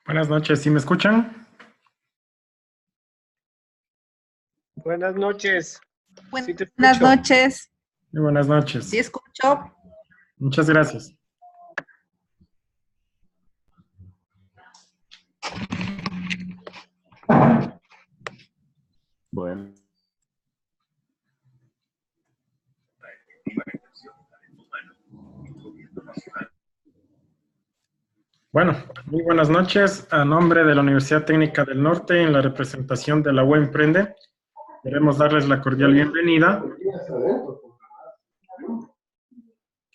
Buenas noches, ¿sí me escuchan? Buenas noches. Sí te Buenas escucho. noches. Muy buenas noches. ¿Sí escucho? Muchas gracias. Bueno. Bueno, muy buenas noches. A nombre de la Universidad Técnica del Norte, en la representación de la UE Emprende, queremos darles la cordial bienvenida.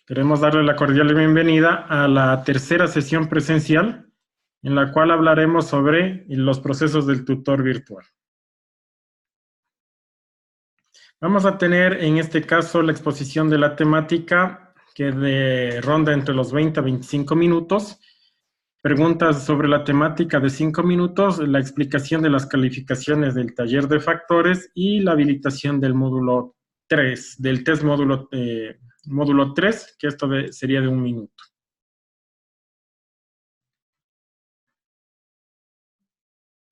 Queremos darles la cordial bienvenida a la tercera sesión presencial, en la cual hablaremos sobre los procesos del tutor virtual. Vamos a tener en este caso la exposición de la temática que ronda entre los 20 a 25 minutos. Preguntas sobre la temática de 5 minutos, la explicación de las calificaciones del taller de factores y la habilitación del módulo 3, del test módulo 3, que esto sería de 1 minuto.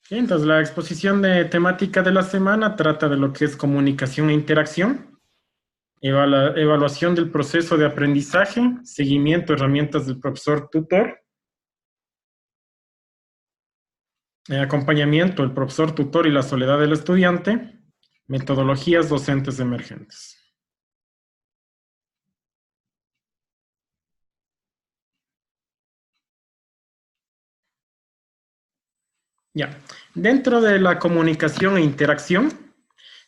Entonces, la exposición de temática de la semana trata de lo que es comunicación e interacción, evaluación del proceso de aprendizaje, seguimiento, herramientas del profesor tutor, acompañamiento, el profesor tutor y la soledad del estudiante, metodologías docentes emergentes. Ya, dentro de la comunicación e interacción,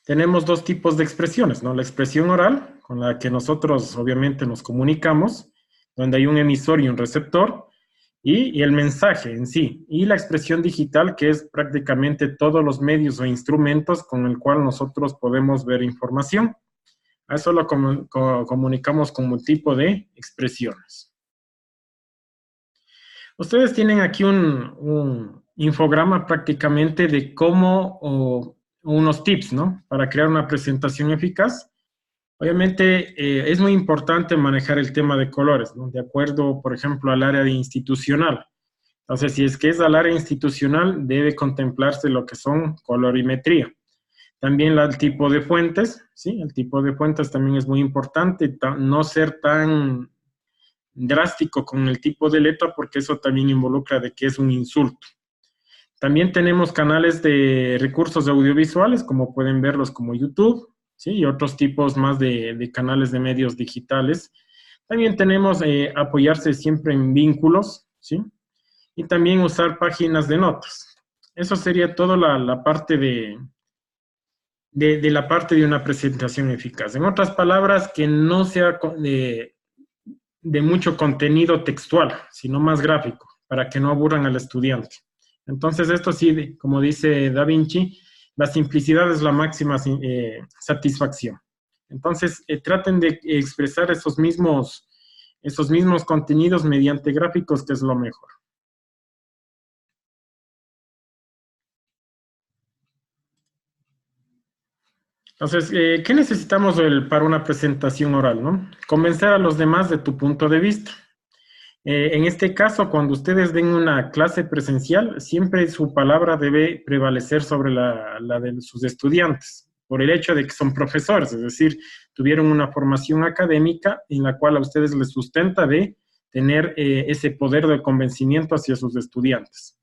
tenemos dos tipos de expresiones, ¿no? La expresión oral, con la que nosotros obviamente nos comunicamos, donde hay un emisor y un receptor, y el mensaje en sí, y la expresión digital, que es prácticamente todos los medios o instrumentos con el cual nosotros podemos ver información. A eso lo comunicamos como tipo de expresiones. Ustedes tienen aquí un infograma prácticamente de cómo, o unos tips, ¿no? Para crear una presentación eficaz. Obviamente es muy importante manejar el tema de colores, ¿no? De acuerdo, por ejemplo, al área institucional. Entonces, si es que es al área institucional, debe contemplarse lo que son colorimetría. También el tipo de fuentes, ¿sí? El tipo de fuentes también es muy importante, no ser tan drástico con el tipo de letra porque eso también involucra de que es un insulto. También tenemos canales de recursos audiovisuales, como pueden verlos como YouTube, ¿sí? Y otros tipos más de canales de medios digitales. También tenemos apoyarse siempre en vínculos, ¿sí? Y también usar páginas de notas. Eso sería toda la parte de la parte de una presentación eficaz. En otras palabras, que no sea de mucho contenido textual, sino más gráfico, para que no aburran al estudiante. Entonces, esto sí, como dice Da Vinci, la simplicidad es la máxima satisfacción. Entonces, traten de expresar esos mismos contenidos mediante gráficos, que es lo mejor. Entonces, ¿qué necesitamos para una presentación oral, no? Convencer a los demás de tu punto de vista. En este caso, cuando ustedes den una clase presencial, siempre su palabra debe prevalecer sobre la de sus estudiantes, por el hecho de que son profesores, es decir, tuvieron una formación académica en la cual a ustedes les sustenta de tener ese poder de convencimiento hacia sus estudiantes.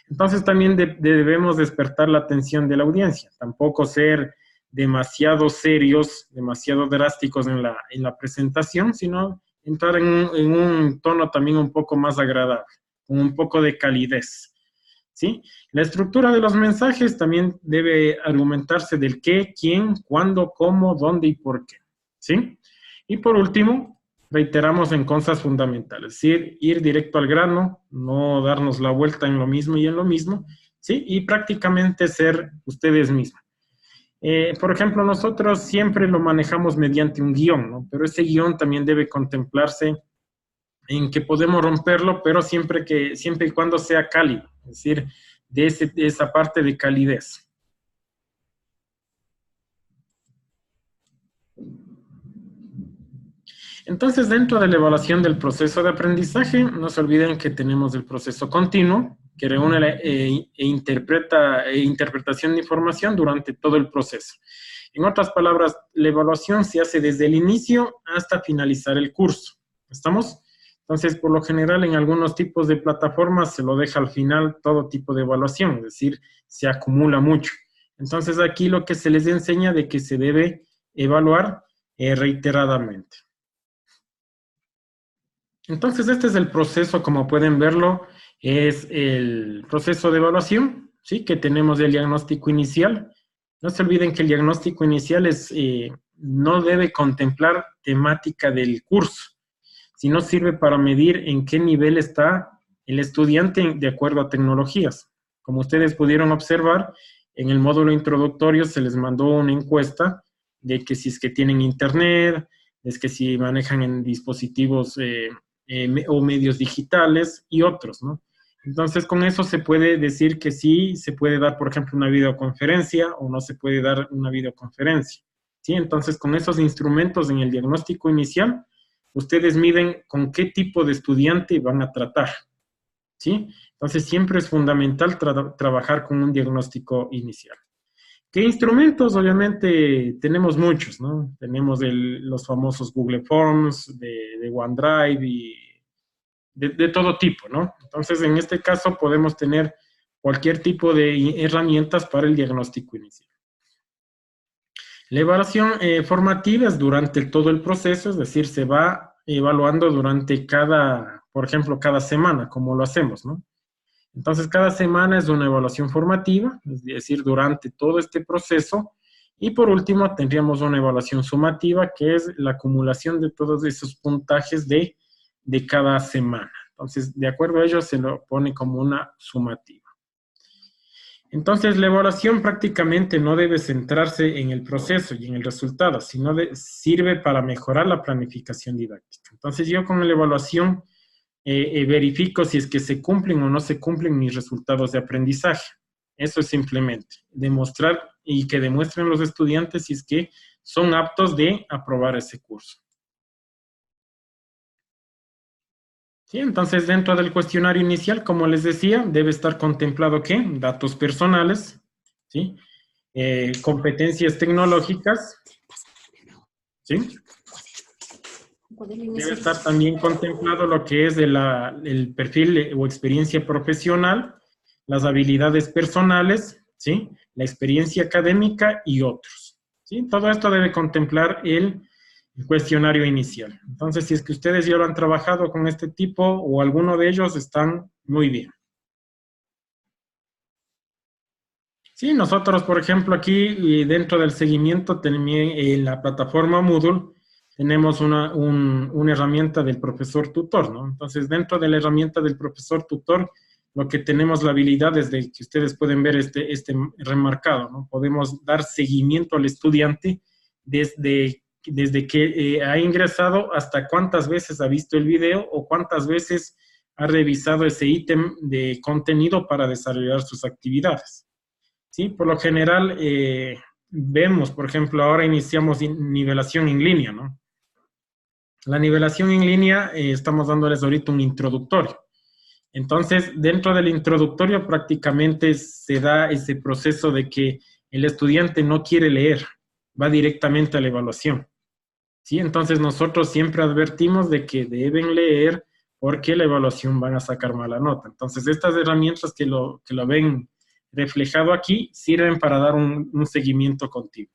Entonces, también debemos despertar la atención de la audiencia, tampoco ser demasiado serios, demasiado drásticos en la presentación, sino entrar en un tono también un poco más agradable, con un poco de calidez, ¿sí? La estructura de los mensajes también debe argumentarse del qué, quién, cuándo, cómo, dónde y por qué, ¿sí? Y por último, reiteramos en cosas fundamentales, es decir, ir directo al grano, no darnos la vuelta en lo mismo y en lo mismo, ¿sí? Y prácticamente ser ustedes mismos. Por ejemplo, nosotros siempre lo manejamos mediante un guión, ¿no? Pero ese guión también debe contemplarse en que podemos romperlo, pero siempre y cuando sea cálido, es decir, de esa parte de calidez. Entonces, dentro de la evaluación del proceso de aprendizaje, no se olviden que tenemos el proceso continuo, que reúne interpretación de información durante todo el proceso. En otras palabras, la evaluación se hace desde el inicio hasta finalizar el curso. ¿Estamos? Entonces, por lo general, en algunos tipos de plataformas se lo deja al final todo tipo de evaluación, es decir, se acumula mucho. Entonces, aquí lo que se les enseña de que se debe evaluar reiteradamente. Entonces, este es el proceso, como pueden verlo, es el proceso de evaluación, ¿sí? Que tenemos el diagnóstico inicial. No se olviden que el diagnóstico inicial no debe contemplar temática del curso, sino sirve para medir en qué nivel está el estudiante de acuerdo a tecnologías. Como ustedes pudieron observar, en el módulo introductorio se les mandó una encuesta de que si es que tienen internet, es que si manejan en dispositivos o medios digitales y otros, ¿no? Entonces, con eso se puede decir que sí se puede dar, por ejemplo, una videoconferencia o no se puede dar una videoconferencia, ¿sí? Entonces, con esos instrumentos en el diagnóstico inicial, ustedes miden con qué tipo de estudiante van a tratar, ¿sí? Entonces, siempre es fundamental trabajar con un diagnóstico inicial. ¿Qué instrumentos? Obviamente tenemos muchos, ¿no? Tenemos los famosos Google Forms, de OneDrive y de todo tipo, ¿no? Entonces, en este caso podemos tener cualquier tipo de herramientas para el diagnóstico inicial. La evaluación formativa es durante todo el proceso, es decir, se va evaluando durante por ejemplo, cada semana, como lo hacemos, ¿no? Entonces, cada semana es una evaluación formativa, es decir, durante todo este proceso. Y por último, tendríamos una evaluación sumativa, que es la acumulación de todos esos puntajes de cada semana. Entonces, de acuerdo a ello, se lo pone como una sumativa. Entonces, la evaluación prácticamente no debe centrarse en el proceso y en el resultado, sino sirve para mejorar la planificación didáctica. Entonces, yo con la evaluación verifico si es que se cumplen o no se cumplen mis resultados de aprendizaje. Eso es simplemente demostrar y que demuestren los estudiantes si es que son aptos de aprobar ese curso. Sí, entonces, dentro del cuestionario inicial, como les decía, debe estar contemplado ¿qué? Datos personales, ¿sí? Competencias tecnológicas, ¿sí? Debe estar también contemplado lo que es el perfil o experiencia profesional, las habilidades personales, ¿sí? La experiencia académica y otros, ¿sí? Todo esto debe contemplar el cuestionario inicial. Entonces, si es que ustedes ya lo han trabajado con este tipo o alguno de ellos, están muy bien. Sí, nosotros, por ejemplo, aquí dentro del seguimiento, también en la plataforma Moodle, tenemos una herramienta del profesor tutor, ¿no? Entonces, dentro de la herramienta del profesor tutor, lo que tenemos la habilidad es de que ustedes pueden ver este remarcado, ¿no? Podemos dar seguimiento al estudiante desde que ha ingresado hasta cuántas veces ha visto el video o cuántas veces ha revisado ese ítem de contenido para desarrollar sus actividades. Sí, por lo general vemos, por ejemplo, ahora iniciamos nivelación en línea, ¿no? La nivelación en línea estamos dándoles ahorita un introductorio. Entonces, dentro del introductorio prácticamente se da ese proceso de que el estudiante no quiere leer, va directamente a la evaluación. ¿Sí? Entonces, nosotros siempre advertimos de que deben leer porque la evaluación van a sacar mala nota. Entonces, estas herramientas que lo ven reflejado aquí sirven para dar un seguimiento continuo.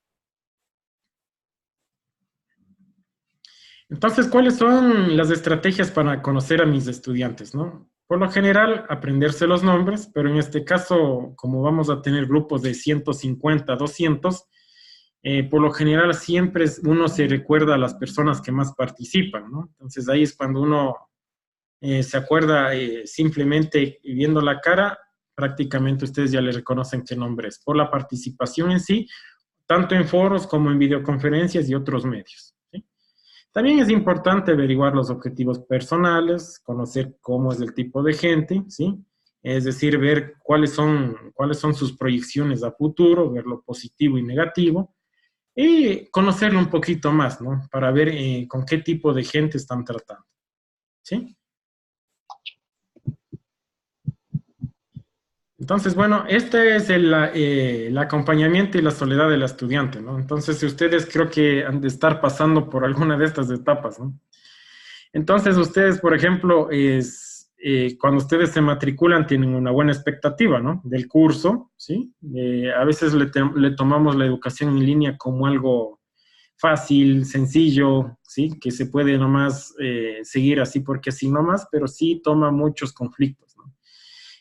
Entonces, ¿cuáles son las estrategias para conocer a mis estudiantes, no? Por lo general, aprenderse los nombres, pero en este caso, como vamos a tener grupos de 150, 200, por lo general siempre uno se recuerda a las personas que más participan, ¿no? Entonces, ahí es cuando uno se acuerda simplemente viendo la cara, prácticamente ustedes ya le reconocen qué nombre es, por la participación en sí, tanto en foros como en videoconferencias y otros medios, ¿sí? También es importante averiguar los objetivos personales, conocer cómo es el tipo de gente, ¿sí? Es decir, ver cuáles son sus proyecciones a futuro, ver lo positivo y negativo, y conocerlo un poquito más, ¿no? Para ver con qué tipo de gente están tratando, ¿sí? Entonces, bueno, este es el acompañamiento y la soledad del estudiante, ¿no? Entonces, si ustedes creo que han de estar pasando por alguna de estas etapas, ¿no? Entonces, ustedes, por ejemplo, cuando ustedes se matriculan, tienen una buena expectativa, ¿no? Del curso, ¿sí? A veces le tomamos la educación en línea como algo fácil, sencillo, ¿sí? Que se puede nomás seguir así porque así nomás, pero sí toma muchos conflictos, ¿no?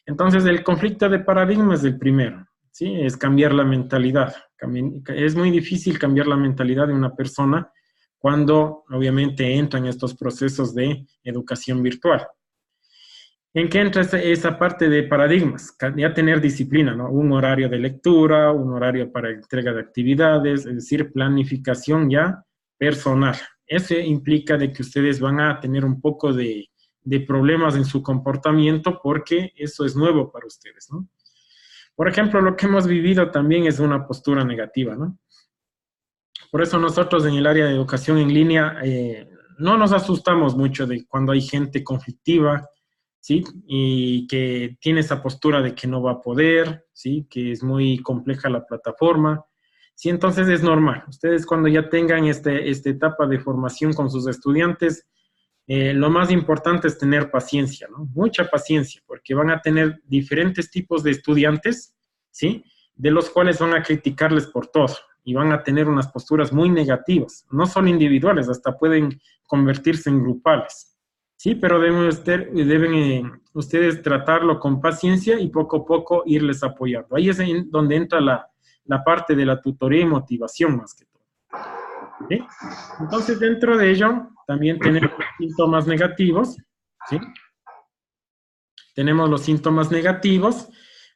Entonces, el conflicto de paradigma es el primero, ¿sí? Es cambiar la mentalidad. Es muy difícil cambiar la mentalidad de una persona cuando obviamente entra en estos procesos de educación virtual. ¿En qué entra esa parte de paradigmas? Ya tener disciplina, ¿no? Un horario de lectura, un horario para entrega de actividades, es decir, planificación ya personal. Eso implica de que ustedes van a tener un poco de problemas en su comportamiento porque eso es nuevo para ustedes, ¿no? Por ejemplo, lo que hemos vivido también es una postura negativa, ¿no? Por eso nosotros en el área de educación en línea no nos asustamos mucho de cuando hay gente conflictiva, ¿sí? Y que tiene esa postura de que no va a poder, ¿sí? Que es muy compleja la plataforma. Sí, entonces es normal. Ustedes cuando ya tengan esta etapa de formación con sus estudiantes, lo más importante es tener paciencia, ¿no? Mucha paciencia, porque van a tener diferentes tipos de estudiantes, ¿sí? De los cuales van a criticarles por todo y van a tener unas posturas muy negativas. No son individuales, hasta pueden convertirse en grupales, ¿sí? Pero deben ustedes tratarlo con paciencia y poco a poco irles apoyando. Ahí es donde entra la parte de la tutoría y motivación más que todo. ¿Sí? Entonces, dentro de ello, también tenemos síntomas negativos, ¿sí? Tenemos los síntomas negativos,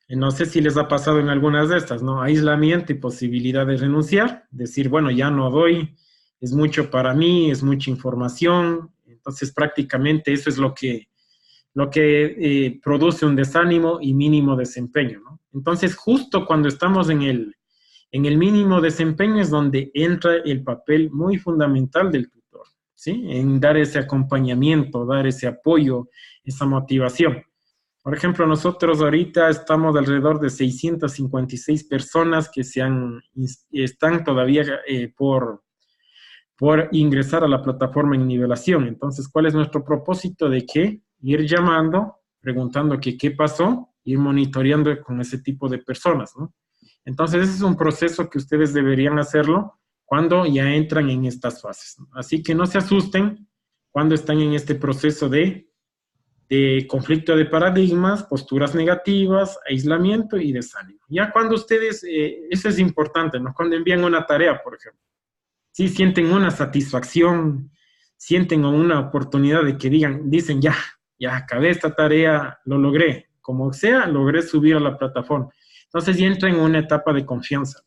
no sé si les ha pasado en algunas de estas, ¿no? Aislamiento y posibilidad de renunciar, decir, bueno, ya no doy, es mucho para mí, es mucha información, entonces prácticamente eso es lo que produce un desánimo y mínimo desempeño, ¿no? Entonces, justo cuando estamos en el mínimo desempeño es donde entra el papel muy fundamental del tutor, ¿sí? En dar ese acompañamiento, dar ese apoyo, esa motivación. Por ejemplo, nosotros ahorita estamos alrededor de 656 personas que están todavía por ingresar a la plataforma en nivelación. Entonces, ¿cuál es nuestro propósito? De que ir llamando, preguntando qué pasó, ir monitoreando con ese tipo de personas, ¿no? Entonces, ese es un proceso que ustedes deberían hacerlo cuando ya entran en estas fases, ¿no? Así que no se asusten cuando están en este proceso de conflicto de paradigmas, posturas negativas, aislamiento y desánimo. Ya cuando ustedes, eso es importante, ¿no? Cuando envían una tarea, por ejemplo, si sienten una satisfacción, sienten una oportunidad de que dicen, ya acabé esta tarea, lo logré, como sea, logré subir a la plataforma. Entonces ya entra en una etapa de confianza.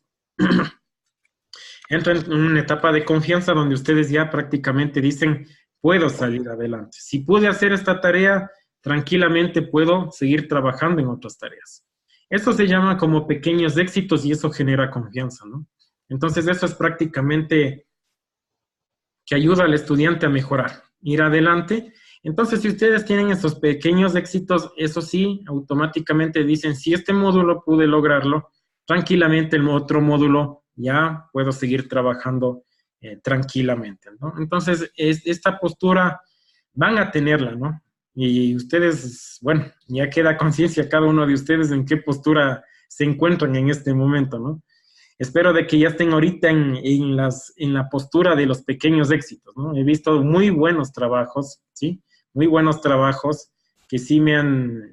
Entra en una etapa de confianza donde ustedes ya prácticamente dicen, puedo salir adelante. Si pude hacer esta tarea, tranquilamente puedo seguir trabajando en otras tareas. Eso se llama como pequeños éxitos y eso genera confianza, ¿no? Entonces eso es prácticamente que ayuda al estudiante a mejorar, ir adelante. Entonces, si ustedes tienen esos pequeños éxitos, eso sí, automáticamente dicen, si este módulo pude lograrlo, tranquilamente el otro módulo ya puedo seguir trabajando tranquilamente, ¿no? Entonces, esta postura van a tenerla, ¿no? Y ustedes, bueno, ya queda conciencia cada uno de ustedes en qué postura se encuentran en este momento, ¿no? Espero de que ya estén ahorita en la postura de los pequeños éxitos, ¿no? He visto muy buenos trabajos, ¿sí? Muy buenos trabajos que sí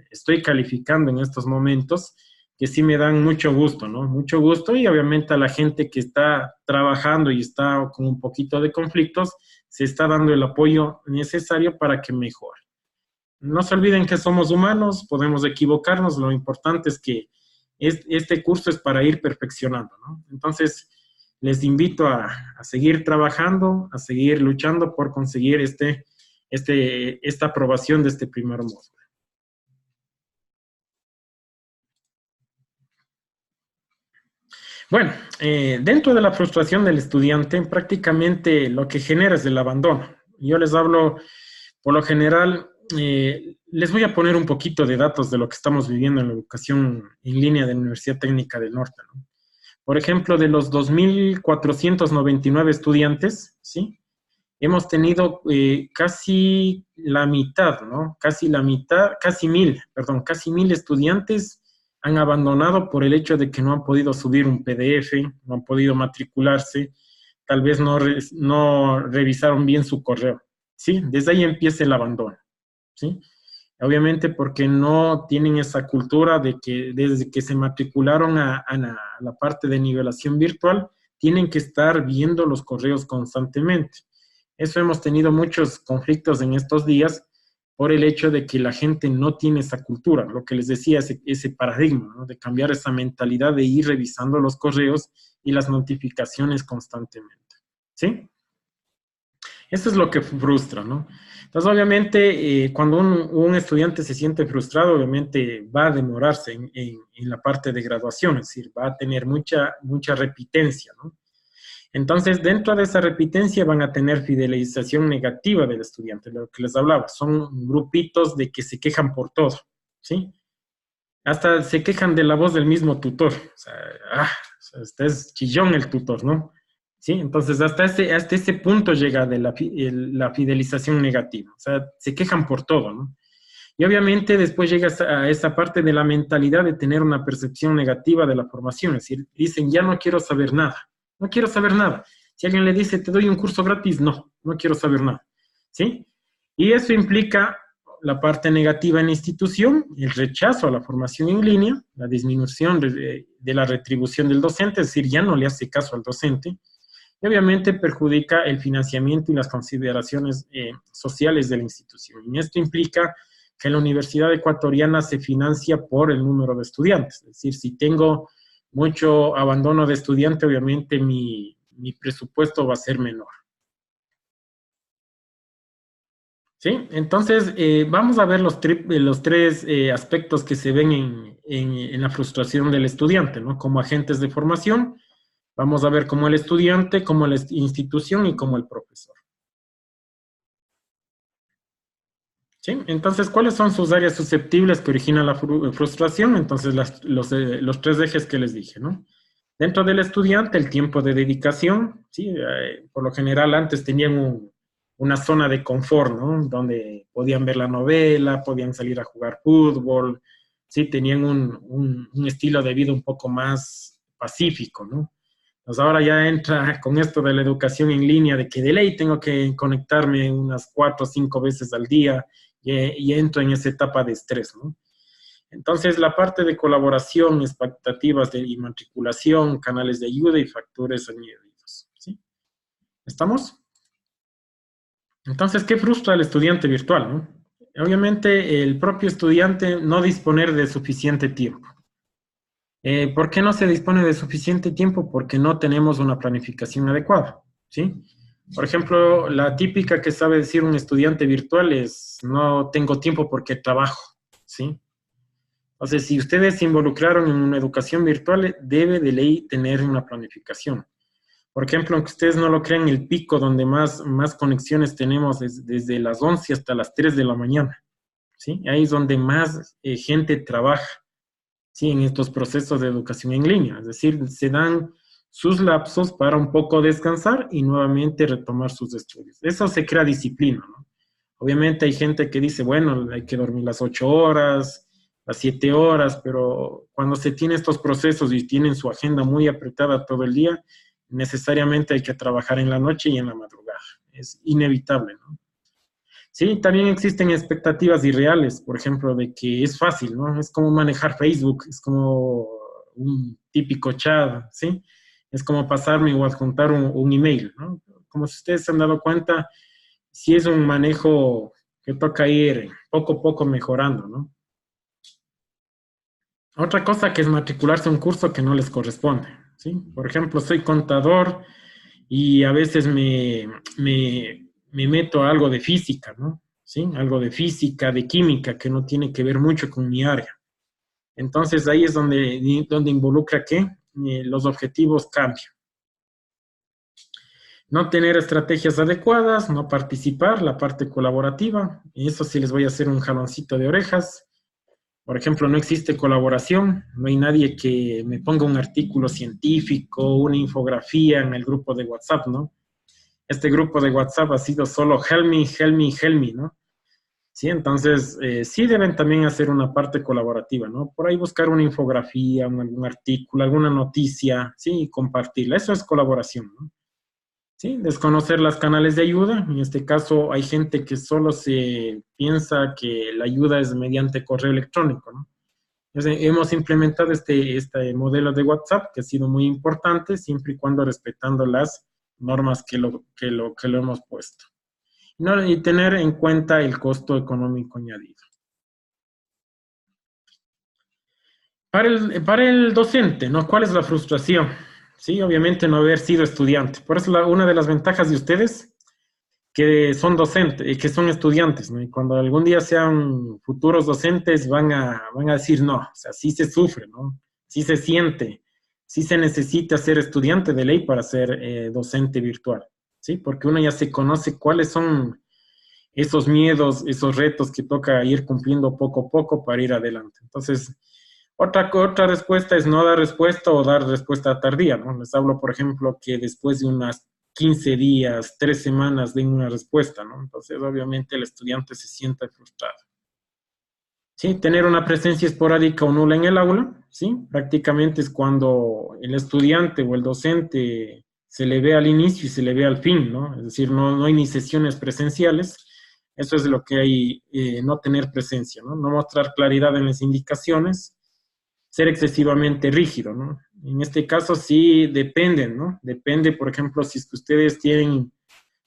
estoy calificando en estos momentos, que sí me dan mucho gusto, ¿no? Mucho gusto y obviamente a la gente que está trabajando y está con un poquito de conflictos, se está dando el apoyo necesario para que mejore. No se olviden que somos humanos, podemos equivocarnos, lo importante es que este curso es para ir perfeccionando, ¿no? Entonces, les invito a seguir trabajando, a seguir luchando por conseguir esta aprobación de este primer módulo. Bueno, dentro de la frustración del estudiante, prácticamente lo que genera es el abandono. Yo les hablo, por lo general, les voy a poner un poquito de datos de lo que estamos viviendo en la educación en línea de la Universidad Técnica del Norte, ¿no? Por ejemplo, de los 2.499 estudiantes, ¿sí? Hemos tenido casi la mitad, ¿no? Casi la mitad, casi 1.000 estudiantes han abandonado por el hecho de que no han podido subir un PDF, no han podido matricularse, tal vez no revisaron bien su correo, ¿sí? Desde ahí empieza el abandono, ¿sí? Obviamente porque no tienen esa cultura de que desde que se matricularon a la parte de nivelación virtual, tienen que estar viendo los correos constantemente. Eso hemos tenido muchos conflictos en estos días por el hecho de que la gente no tiene esa cultura, lo que les decía, ese paradigma, ¿no? De cambiar esa mentalidad de ir revisando los correos y las notificaciones constantemente, ¿sí? Eso es lo que frustra, ¿no? Entonces, obviamente, cuando un estudiante se siente frustrado, obviamente va a demorarse en la parte de graduación, es decir, va a tener mucha repitencia, ¿no? Entonces, dentro de esa repitencia van a tener fidelización negativa del estudiante, lo que les hablaba, son grupitos de que se quejan por todo, ¿sí? Hasta se quejan de la voz del mismo tutor, o sea, este es chillón el tutor, ¿no? ¿Sí? Entonces, hasta ese punto llega de la fidelización negativa, o sea, se quejan por todo, ¿no? Y obviamente después llega a esa parte de la mentalidad de tener una percepción negativa de la formación, es decir, dicen, ya no quiero saber nada, no quiero saber nada. Si alguien le dice, te doy un curso gratis, no quiero saber nada, ¿sí? Y eso implica la parte negativa en la institución, el rechazo a la formación en línea, la disminución de la retribución del docente, es decir, ya no le hace caso al docente, y obviamente perjudica el financiamiento y las consideraciones sociales de la institución. Y esto implica que la Universidad Ecuatoriana se financia por el número de estudiantes. Es decir, si tengo mucho abandono de estudiante, obviamente mi presupuesto va a ser menor. ¿Sí? Entonces, vamos a ver los tres aspectos que se ven en la frustración del estudiante, ¿no? Como agentes de formación, vamos a ver como el estudiante, como la institución y como el profesor. ¿Sí? Entonces, ¿cuáles son sus áreas susceptibles que originan la frustración? Entonces, los tres ejes que les dije, ¿no? Dentro del estudiante, el tiempo de dedicación, ¿sí? Por lo general, antes tenían una zona de confort, ¿no? Donde podían ver la novela, podían salir a jugar fútbol, ¿sí? Tenían un estilo de vida un poco más pacífico, ¿no? Pues ahora ya entra con esto de la educación en línea, de que de ley tengo que conectarme unas 4 o 5 veces al día y entro en esa etapa de estrés, ¿no? Entonces, la parte de colaboración, expectativas de matriculación, canales de ayuda y factores añadidos, ¿sí? ¿Estamos? Entonces, ¿qué frustra al estudiante virtual, no? Obviamente, el propio estudiante no disponer de suficiente tiempo. ¿Por qué no se dispone de suficiente tiempo? Porque no tenemos una planificación adecuada, ¿sí? Por ejemplo, la típica que sabe decir un estudiante virtual es, no tengo tiempo porque trabajo, ¿sí? Entonces, si ustedes se involucraron en una educación virtual, debe de ley tener una planificación. Por ejemplo, aunque ustedes no lo crean, el pico donde más conexiones tenemos es desde las 11 hasta las 3 de la mañana, ¿sí? Ahí es donde más gente trabaja, ¿sí? En estos procesos de educación en línea. Es decir, se dan sus lapsos para un poco descansar y nuevamente retomar sus estudios. Eso se crea disciplina, ¿no? Obviamente hay gente que dice, bueno, hay que dormir las 8 horas, las 7 horas, pero cuando se tiene estos procesos y tienen su agenda muy apretada todo el día, necesariamente hay que trabajar en la noche y en la madrugada. Es inevitable, ¿no? Sí, también existen expectativas irreales, por ejemplo, de que es fácil, ¿no? Es como manejar Facebook, es como un típico chat, ¿sí? Es como pasarme o adjuntar un email, ¿no? Como si ustedes se han dado cuenta, sí es un manejo que toca ir poco a poco mejorando, ¿no? Otra cosa que es matricularse a un curso que no les corresponde, ¿sí? Por ejemplo, soy contador y a veces me meto a algo de física, ¿no? ¿Sí? Algo de física, de química, que no tiene que ver mucho con mi área. Entonces ahí es donde involucra que los objetivos cambian. No tener estrategias adecuadas, no participar, la parte colaborativa, y eso sí les voy a hacer un jaloncito de orejas. Por ejemplo, no existe colaboración, no hay nadie que me ponga un artículo científico, una infografía en el grupo de WhatsApp, ¿no? Este grupo de WhatsApp ha sido solo help me, help me, help me, ¿no? Sí, entonces sí deben también hacer una parte colaborativa, ¿no? Por ahí buscar una infografía, algún artículo, alguna noticia, sí, y compartirla. Eso es colaboración, ¿no? Sí, desconocer los canales de ayuda. En este caso hay gente que solo se piensa que la ayuda es mediante correo electrónico, ¿no? Entonces, hemos implementado este modelo de WhatsApp que ha sido muy importante siempre y cuando respetando las normas que lo hemos puesto. No, y tener en cuenta el costo económico añadido. Para el docente, ¿no? ¿Cuál es la frustración? Sí, obviamente no haber sido estudiante. Por eso una de las ventajas de ustedes que son docentes, que son estudiantes, ¿no? Y cuando algún día sean futuros docentes van a decir, no, o sea, sí se sufre, ¿no? Sí se siente, sí se necesita ser estudiante de ley para ser docente virtual, ¿sí? Porque uno ya se conoce cuáles son esos miedos, esos retos que toca ir cumpliendo poco a poco para ir adelante. Entonces, otra respuesta es no dar respuesta o dar respuesta tardía, ¿no? Les hablo, por ejemplo, que después de unas 15 días, 3 semanas den una respuesta, ¿no? Entonces, obviamente, el estudiante se siente frustrado. Sí, tener una presencia esporádica o nula en el aula, ¿sí? Prácticamente es cuando el estudiante o el docente se le ve al inicio y se le ve al fin, ¿no? Es decir, no hay ni sesiones presenciales. Eso es lo que hay, no tener presencia, ¿no? No mostrar claridad en las indicaciones, ser excesivamente rígido, ¿no? En este caso sí dependen, ¿no? Depende, por ejemplo, si es que ustedes tienen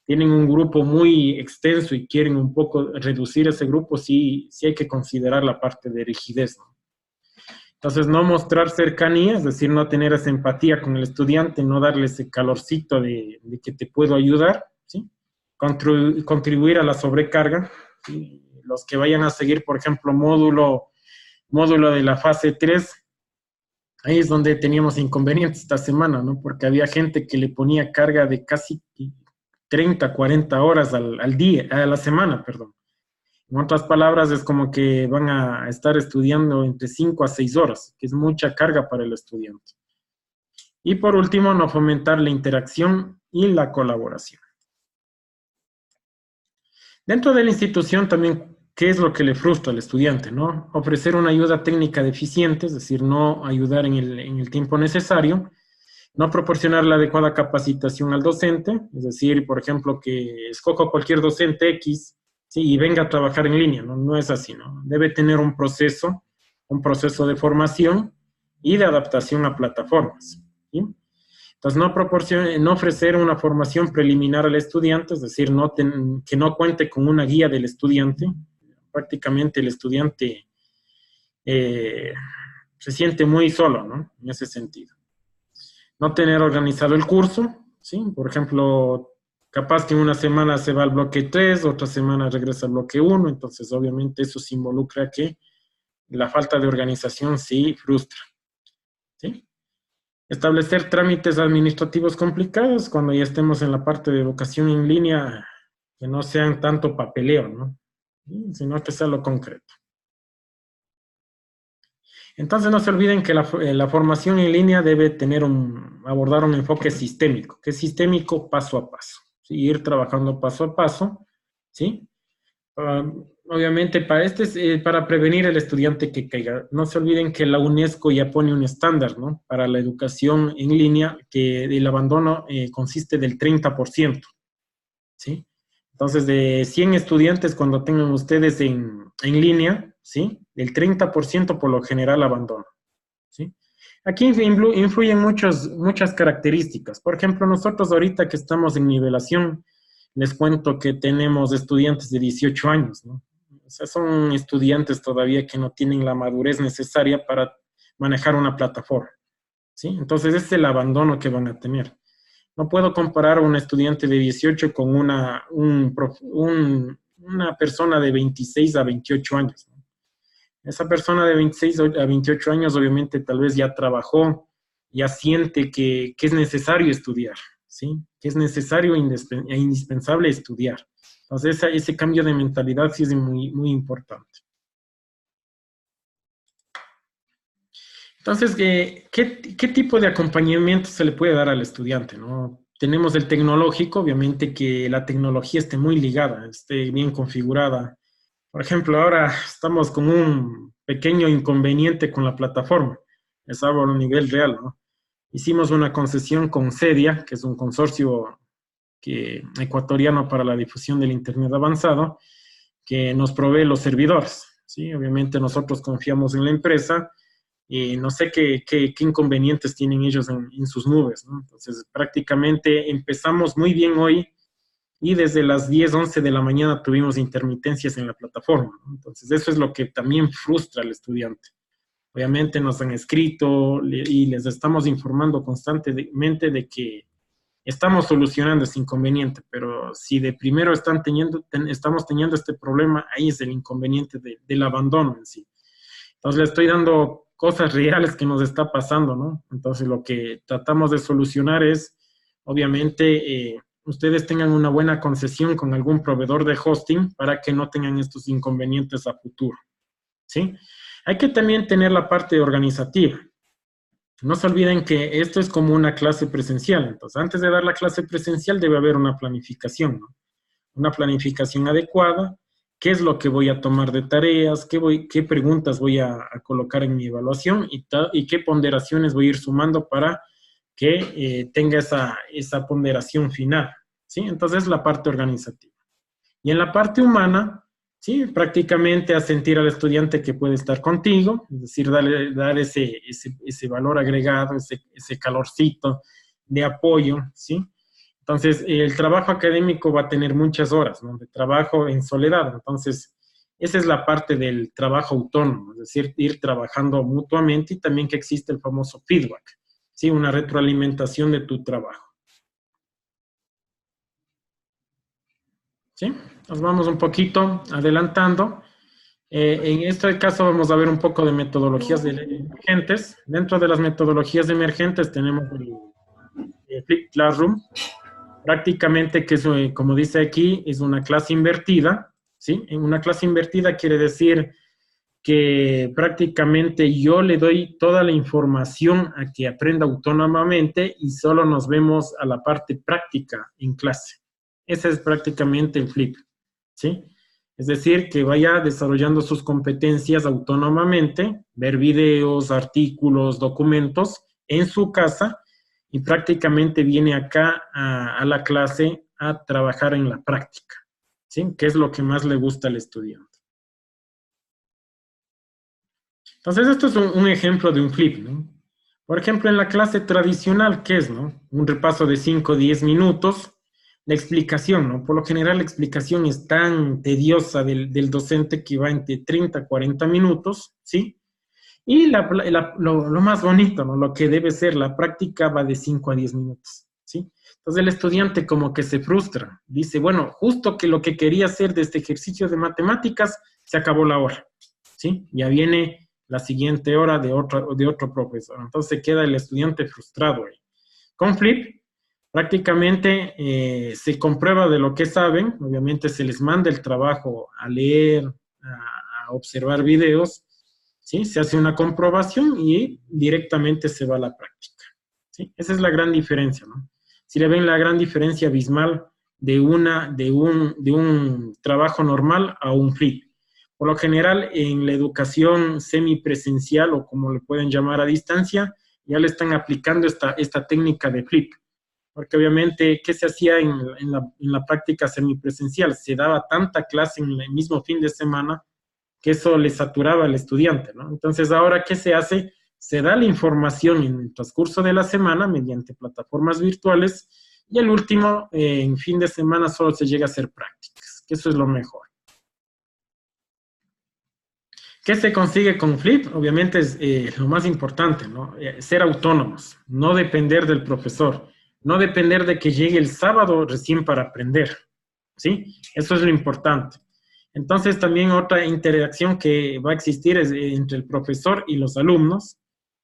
un grupo muy extenso y quieren un poco reducir ese grupo, sí hay que considerar la parte de rigidez, ¿no? Entonces, no mostrar cercanía, es decir, no tener esa empatía con el estudiante, no darle ese calorcito de que te puedo ayudar, ¿sí? Contribuir a la sobrecarga, ¿sí? Los que vayan a seguir, por ejemplo, módulo de la fase 3, ahí es donde teníamos inconvenientes esta semana, ¿no? Porque había gente que le ponía carga de casi 30, 40 horas al día, a la semana, perdón. En otras palabras, es como que van a estar estudiando entre 5 a 6 horas, que es mucha carga para el estudiante. Y por último, no fomentar la interacción y la colaboración. Dentro de la institución también, ¿qué es lo que le frustra al estudiante, no? Ofrecer una ayuda técnica deficiente, es decir, no ayudar en el tiempo necesario, no proporcionar la adecuada capacitación al docente, es decir, por ejemplo, que escoja cualquier docente X, sí, y venga a trabajar en línea, ¿no? No es así, ¿no? Debe tener un proceso de formación y de adaptación a plataformas, ¿sí? Entonces, no ofrecer una formación preliminar al estudiante, es decir, que no cuente con una guía del estudiante. Prácticamente el estudiante se siente muy solo, ¿no? En ese sentido. No tener organizado el curso, ¿sí? Por ejemplo, capaz que en una semana se va al bloque 3, otra semana regresa al bloque 1, entonces obviamente eso se involucra que la falta de organización sí frustra, ¿sí? Establecer trámites administrativos complicados cuando ya estemos en la parte de educación en línea, que no sean tanto papeleo, ¿no? Sino que sea lo concreto. Entonces no se olviden que la formación en línea debe abordar un enfoque sistémico, que es sistémico paso a paso, ¿sí? Ir trabajando paso a paso, ¿sí? Obviamente para prevenir el estudiante que caiga. No se olviden que la UNESCO ya pone un estándar, ¿no? Para la educación en línea, que el abandono consiste del 30%, ¿sí? Entonces, de 100 estudiantes, cuando tengan ustedes en línea, ¿sí? El 30% por lo general abandono, ¿sí? Aquí influyen muchas características. Por ejemplo, nosotros ahorita que estamos en nivelación, les cuento que tenemos estudiantes de 18 años, ¿no? O sea, son estudiantes todavía que no tienen la madurez necesaria para manejar una plataforma, ¿sí? Entonces, ese es el abandono que van a tener. No puedo comparar a un estudiante de 18 con una persona de 26 a 28 años, ¿no? Esa persona de 26 a 28 años obviamente tal vez ya trabajó, ya siente que es necesario estudiar, ¿sí? Que es necesario e indispensable estudiar. Entonces, ese cambio de mentalidad sí es muy, muy importante. Entonces, ¿qué tipo de acompañamiento se le puede dar al estudiante, ¿no? Tenemos el tecnológico, obviamente que la tecnología esté muy ligada, esté bien configurada. Por ejemplo, ahora estamos con un pequeño inconveniente con la plataforma. Es algo a nivel real, ¿no? Hicimos una concesión con CEDIA, que es un consorcio ecuatoriano para la difusión del Internet avanzado, que nos provee los servidores, ¿sí? Obviamente nosotros confiamos en la empresa y no sé qué inconvenientes tienen ellos en sus nubes, ¿no? Entonces, prácticamente empezamos muy bien hoy y desde las 10, 11 de la mañana tuvimos intermitencias en la plataforma, ¿no? Entonces, eso es lo que también frustra al estudiante. Obviamente nos han escrito y les estamos informando constantemente de que estamos solucionando ese inconveniente, pero si de primero estamos teniendo este problema, ahí es el inconveniente del abandono en sí. Entonces le estoy dando cosas reales que nos está pasando, ¿no? Entonces lo que tratamos de solucionar es, obviamente, ustedes tengan una buena concesión con algún proveedor de hosting para que no tengan estos inconvenientes a futuro, ¿sí? Hay que también tener la parte organizativa. No se olviden que esto es como una clase presencial. Entonces, antes de dar la clase presencial debe haber una planificación, ¿no? Una planificación adecuada. ¿Qué es lo que voy a tomar de tareas? ¿Qué preguntas voy a colocar en mi evaluación? Y qué ponderaciones voy a ir sumando para que tenga esa ponderación final, ¿sí? Entonces, la parte organizativa. Y en la parte humana, sí, prácticamente a sentir al estudiante que puede estar contigo, es decir, dar ese valor agregado, ese calorcito de apoyo, ¿sí? Entonces, el trabajo académico va a tener muchas horas, ¿no? De trabajo en soledad. Entonces, esa es la parte del trabajo autónomo, es decir, ir trabajando mutuamente y también que existe el famoso feedback, ¿sí? Una retroalimentación de tu trabajo. ¿Sí? Nos vamos un poquito adelantando. En este caso vamos a ver un poco de metodologías emergentes. Dentro de las metodologías emergentes tenemos el Flipped Classroom, prácticamente que es, como dice aquí, es una clase invertida, ¿sí? En una clase invertida quiere decir que prácticamente yo le doy toda la información a que aprenda autónomamente y solo nos vemos a la parte práctica en clase. Ese es prácticamente el flip, ¿sí? Es decir, que vaya desarrollando sus competencias autónomamente, ver videos, artículos, documentos en su casa y prácticamente viene acá a la clase a trabajar en la práctica, ¿sí? Que es lo que más le gusta al estudiante. Entonces, esto es un ejemplo de un flip, ¿no? Por ejemplo, en la clase tradicional, ¿qué es, no? Un repaso de 5 o 10 minutos de explicación, ¿no? Por lo general, la explicación es tan tediosa del docente que va entre 30 a 40 minutos, ¿sí? Y lo más bonito, ¿no? Lo que debe ser la práctica va de 5 a 10 minutos, ¿sí? Entonces el estudiante como que se frustra, dice, bueno, justo que lo que quería hacer de este ejercicio de matemáticas, se acabó la hora, ¿sí? Ya viene la siguiente hora de otro profesor. Entonces queda el estudiante frustrado ahí. Con Flip, prácticamente se comprueba de lo que saben, obviamente se les manda el trabajo a leer, a observar videos, ¿sí? Se hace una comprobación y directamente se va a la práctica, ¿sí? Esa es la gran diferencia, ¿no? Si le ven la gran diferencia abismal de un trabajo normal a un flip. Por lo general, en la educación semipresencial o como le pueden llamar a distancia, ya le están aplicando esta técnica de flip. Porque obviamente, ¿qué se hacía en la práctica semipresencial? Se daba tanta clase en el mismo fin de semana que eso le saturaba al estudiante, ¿no? Entonces, ahora, ¿qué se hace? Se da la información en el transcurso de la semana mediante plataformas virtuales y el último, en fin de semana, solo se llega a hacer prácticas, que eso es lo mejor. ¿Qué se consigue con Flip? Obviamente es lo más importante, ¿no? Ser autónomos, no depender del profesor, no depender de que llegue el sábado recién para aprender, ¿sí? Eso es lo importante. Entonces, también otra interacción que va a existir es entre el profesor y los alumnos,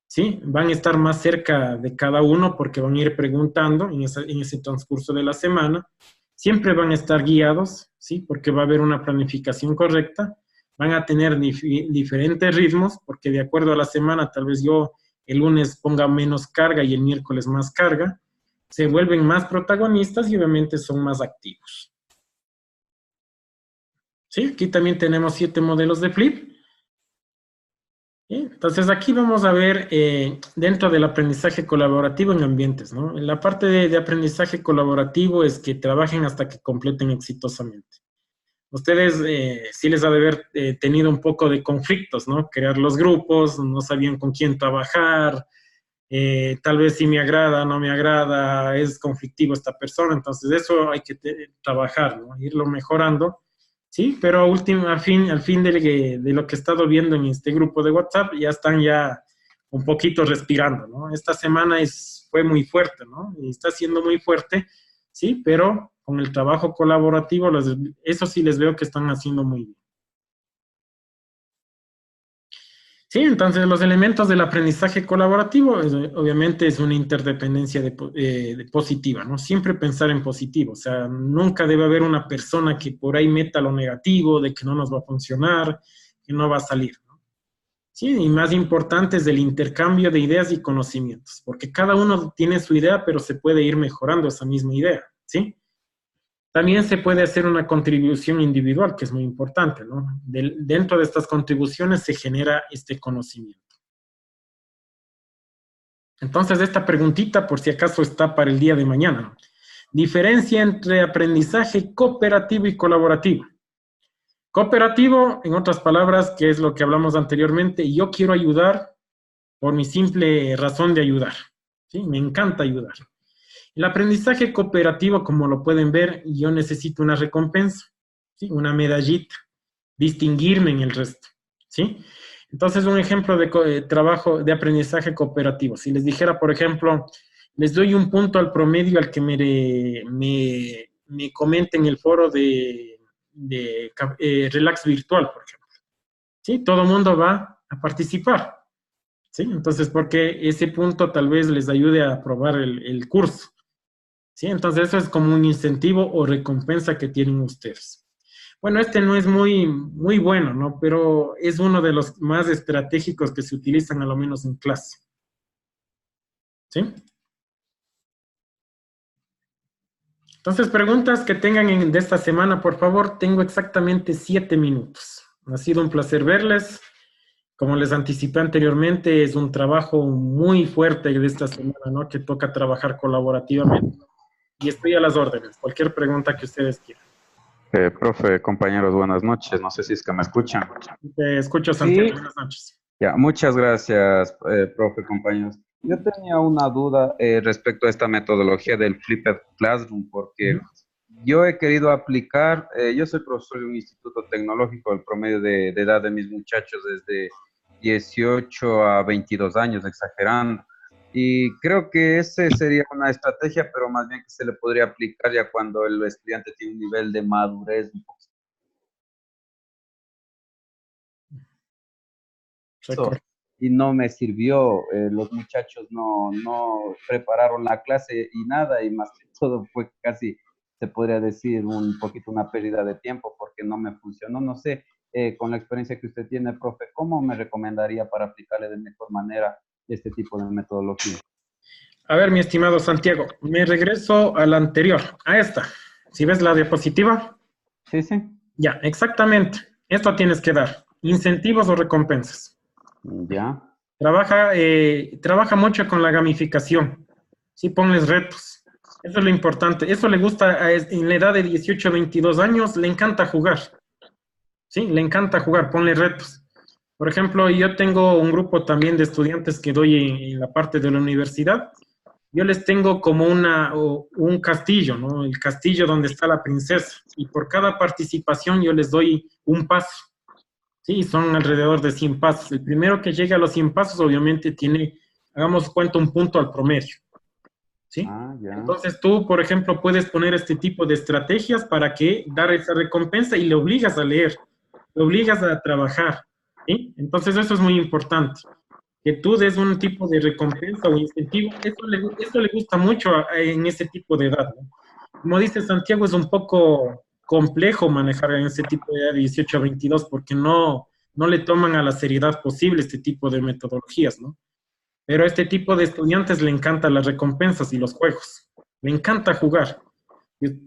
¿sí? Van a estar más cerca de cada uno porque van a ir preguntando en ese transcurso de la semana. Siempre van a estar guiados, ¿sí? Porque va a haber una planificación correcta. Van a tener diferentes ritmos porque de acuerdo a la semana, tal vez yo el lunes ponga menos carga y el miércoles más carga. Se vuelven más protagonistas y obviamente son más activos. ¿Sí? Aquí también tenemos 7 modelos de flip. ¿Sí? Entonces aquí vamos a ver dentro del aprendizaje colaborativo en ambientes, ¿no? En la parte de aprendizaje colaborativo es que trabajen hasta que completen exitosamente. Ustedes sí les ha de haber tenido un poco de conflictos, ¿no? Crear los grupos, no sabían con quién trabajar, tal vez si me agrada, no me agrada, es conflictivo esta persona, entonces eso hay que trabajar, ¿no? Irlo mejorando. Sí, pero al fin de lo que he estado viendo en este grupo de WhatsApp, ya están ya un poquito respirando, ¿no? Esta semana fue muy fuerte, ¿no? Y está siendo muy fuerte, sí, pero con el trabajo colaborativo, eso sí les veo que están haciendo muy bien. Sí, entonces los elementos del aprendizaje colaborativo, obviamente es una interdependencia positiva, ¿no? Siempre pensar en positivo, o sea, nunca debe haber una persona que por ahí meta lo negativo, de que no nos va a funcionar, que no va a salir, ¿no? Sí, y más importante es el intercambio de ideas y conocimientos, porque cada uno tiene su idea, pero se puede ir mejorando esa misma idea, ¿sí? También se puede hacer una contribución individual, que es muy importante, ¿no? Dentro de estas contribuciones se genera este conocimiento. Entonces, esta preguntita, por si acaso, está para el día de mañana. Diferencia entre aprendizaje cooperativo y colaborativo. Cooperativo, en otras palabras, que es lo que hablamos anteriormente, yo quiero ayudar por mi simple razón de ayudar, ¿sí? Me encanta ayudar. El aprendizaje cooperativo, como lo pueden ver, yo necesito una recompensa, ¿sí? Una medallita, distinguirme en el resto, ¿sí? Entonces, un ejemplo de trabajo de aprendizaje cooperativo. Si les dijera, por ejemplo, les doy un punto al promedio al que me comenten el foro de Relax Virtual, por ejemplo. ¿Sí? Todo el mundo va a participar. ¿Sí? Entonces, porque ese punto tal vez les ayude a aprobar el curso. ¿Sí? Entonces, eso es como un incentivo o recompensa que tienen ustedes. Bueno, este no es muy bueno, ¿no? Pero es uno de los más estratégicos que se utilizan a lo menos en clase. ¿Sí? Entonces, preguntas que tengan de esta semana, por favor. Tengo exactamente 7 minutos. Ha sido un placer verles. Como les anticipé anteriormente, es un trabajo muy fuerte de esta semana, ¿no? Que toca trabajar colaborativamente. Y estoy a las órdenes. Cualquier pregunta que ustedes quieran. Profe, compañeros, buenas noches. No sé si es que me escuchan. Te escucho, Santiago. Sí. Buenas noches. Ya, muchas gracias, profe, compañeros. Yo tenía una duda respecto a esta metodología del Flipped Classroom, porque yo he querido aplicar, yo soy profesor de un instituto tecnológico, el promedio de edad de mis muchachos es de 18 a 22 años, exagerando. Y creo que ese sería una estrategia, pero más bien que se le podría aplicar ya cuando el estudiante tiene un nivel de madurez un poco. Y no me sirvió, los muchachos no prepararon la clase y nada, y más que todo fue casi, se podría decir, un poquito una pérdida de tiempo porque no me funcionó. No sé, con la experiencia que usted tiene, profe, ¿cómo me recomendaría para aplicarle de mejor manera este tipo de metodología? A ver, mi estimado Santiago, me regreso a la anterior, a esta. ¿Sí ves la diapositiva? Sí, sí. Ya, exactamente. Esto tienes que dar. Incentivos o recompensas. Ya. Trabaja mucho con la gamificación. Sí, ponles retos. Eso es lo importante. Eso le gusta en la edad de 18 a 22 años, le encanta jugar. Sí, le encanta jugar, ponle retos. Por ejemplo, yo tengo un grupo también de estudiantes que doy en la parte de la universidad. Yo les tengo como un castillo, ¿no? El castillo donde está la princesa. Y por cada participación yo les doy un paso. Sí, son alrededor de 100 pasos. El primero que llega a los 100 pasos, obviamente, tiene, hagamos cuenta, un punto al promedio. ¿Sí? Entonces tú, por ejemplo, puedes poner este tipo de estrategias para que dar esa recompensa y le obligas a leer, le obligas a trabajar. ¿Sí? Entonces eso es muy importante. que tú des un tipo de recompensa o incentivo, eso le gusta mucho en ese tipo de edad, ¿no? Como dice Santiago, es un poco complejo manejar en ese tipo de edad, 18 a 22, porque no le toman a la seriedad posible este tipo de metodologías, ¿no? Pero a este tipo de estudiantes le encantan las recompensas y los juegos. Le encanta jugar.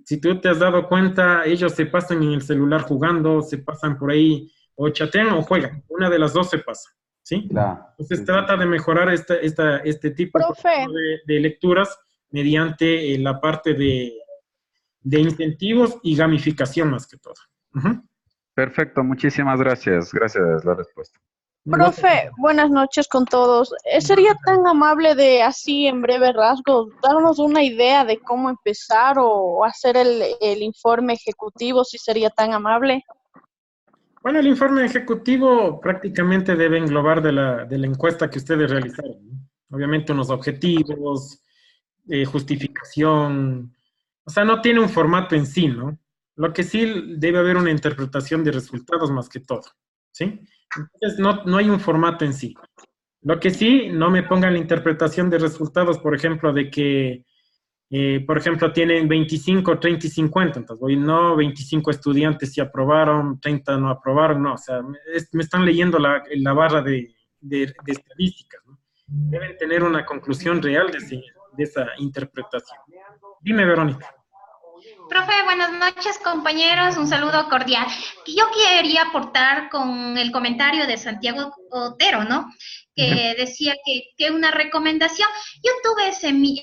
Si tú te has dado cuenta, ellos se pasan en el celular jugando, se pasan por ahí, o chatean o juegan. Una de las dos se pasa, ¿sí? Claro. Entonces Sí, trata sí. de mejorar este tipo Profe, de lecturas mediante la parte de incentivos y gamificación más que todo. Ujú. Perfecto, muchísimas gracias. Gracias la respuesta. profe, buenas noches con todos. ¿Sería tan amable de así en breve rasgos darnos una idea de cómo empezar o hacer el informe ejecutivo, si sería tan amable? Bueno, el informe ejecutivo prácticamente debe englobar de la encuesta que ustedes realizaron, ¿no? Obviamente unos objetivos, justificación, o sea, no tiene un formato en sí, ¿no? Lo que sí debe haber una interpretación de resultados más que todo, ¿sí? Entonces, no hay un formato en sí. Lo que sí, no me pongan la interpretación de resultados, por ejemplo, de que por ejemplo, tienen 25, 30 y 50, entonces voy, no, 25 estudiantes sí aprobaron, 30 no aprobaron, no, o sea, me están leyendo la barra de estadísticas, ¿no? Deben tener una conclusión real de esa interpretación. Dime, Verónica. Profe, buenas noches, compañeros. Un saludo cordial. Yo quería aportar con el comentario de Santiago Otero, ¿no? Que decía que una recomendación. Yo tuve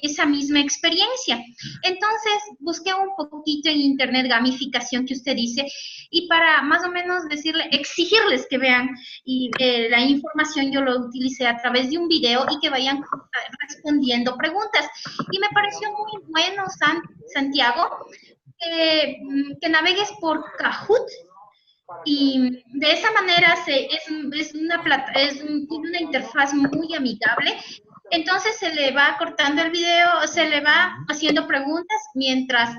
esa misma experiencia. Entonces, busqué un poquito en internet gamificación que usted dice y para más o menos exigirles que vean y la información yo lo utilicé a través de un video y que vayan respondiendo preguntas. Y me pareció muy bueno, Santiago, que navegues por Kahoot y de esa manera tiene una interfaz muy amigable. Entonces se le va cortando el video, se le va haciendo preguntas mientras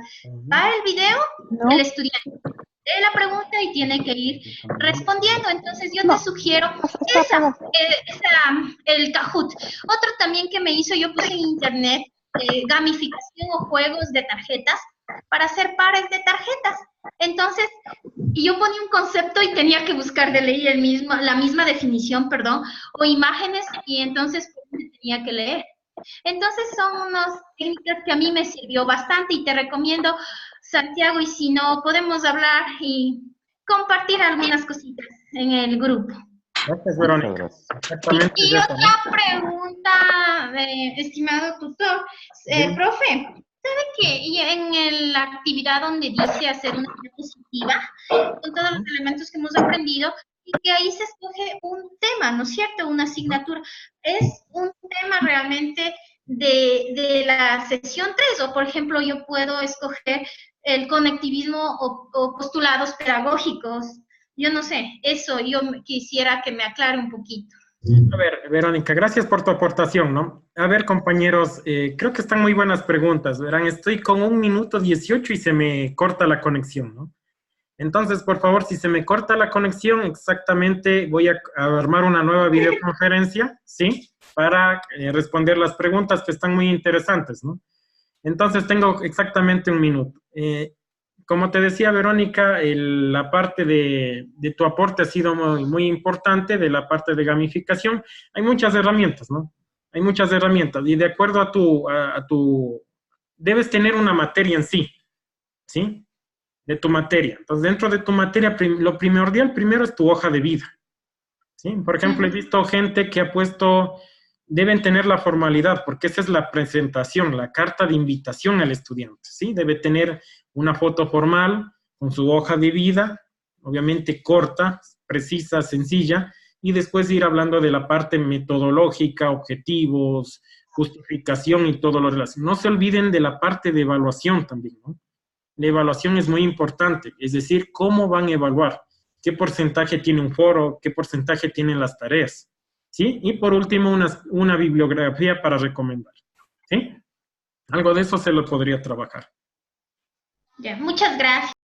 va el video, ¿No? el estudiante lee la pregunta y tiene que ir respondiendo. Entonces yo te sugiero el Kahoot. Otro también que me hizo, yo puse en internet gamificación o juegos de tarjetas para hacer pares de tarjetas. Entonces, y yo ponía un concepto y tenía que buscar de ley la misma definición, perdón, o imágenes, y entonces tenía que leer. Entonces son unas técnicas que a mí me sirvió bastante y te recomiendo, Santiago, y si no, podemos hablar y compartir algunas cositas en el grupo. Gracias, Verónica. Gracias. Exactamente Y es eso, ¿no? otra pregunta, estimado tutor, profe, ¿sabe que en la actividad donde dice hacer una diapositiva con todos los elementos que hemos aprendido y que ahí se escoge un tema, ¿no es cierto? Una asignatura. ¿Es un tema realmente de la sesión 3 o, por ejemplo, yo puedo escoger el conectivismo o postulados pedagógicos? Yo no sé, eso yo quisiera que me aclare un poquito. A ver, Verónica, gracias por tu aportación, ¿no? A ver, compañeros, creo que están muy buenas preguntas. Verán, estoy con 1 minuto 18 y se me corta la conexión, ¿no? Entonces, por favor, si se me corta la conexión, exactamente voy a armar una nueva videoconferencia, ¿sí? Para responder las preguntas que están muy interesantes, ¿no? Entonces, tengo exactamente 1 minuto. Como te decía, Verónica, la parte de tu aporte ha sido muy, muy importante, de la parte de gamificación. Hay muchas herramientas, ¿no? Hay muchas herramientas y de acuerdo a tu debes tener una materia en sí, ¿sí? De tu materia. Entonces, dentro de tu materia, lo primordial primero es tu hoja de vida, ¿sí? Por ejemplo, he visto gente que ha puesto, deben tener la formalidad, porque esa es la presentación, la carta de invitación al estudiante, ¿sí? Debe tener una foto formal con su hoja de vida, obviamente corta, precisa, sencilla, y después ir hablando de la parte metodológica, objetivos, justificación y todo lo relacionado. No se olviden de la parte de evaluación también, ¿no? La evaluación es muy importante, es decir, cómo van a evaluar, qué porcentaje tiene un foro, qué porcentaje tienen las tareas, ¿sí? Y por último, una bibliografía para recomendar, ¿sí? Algo de eso se lo podría trabajar. Ya, muchas gracias.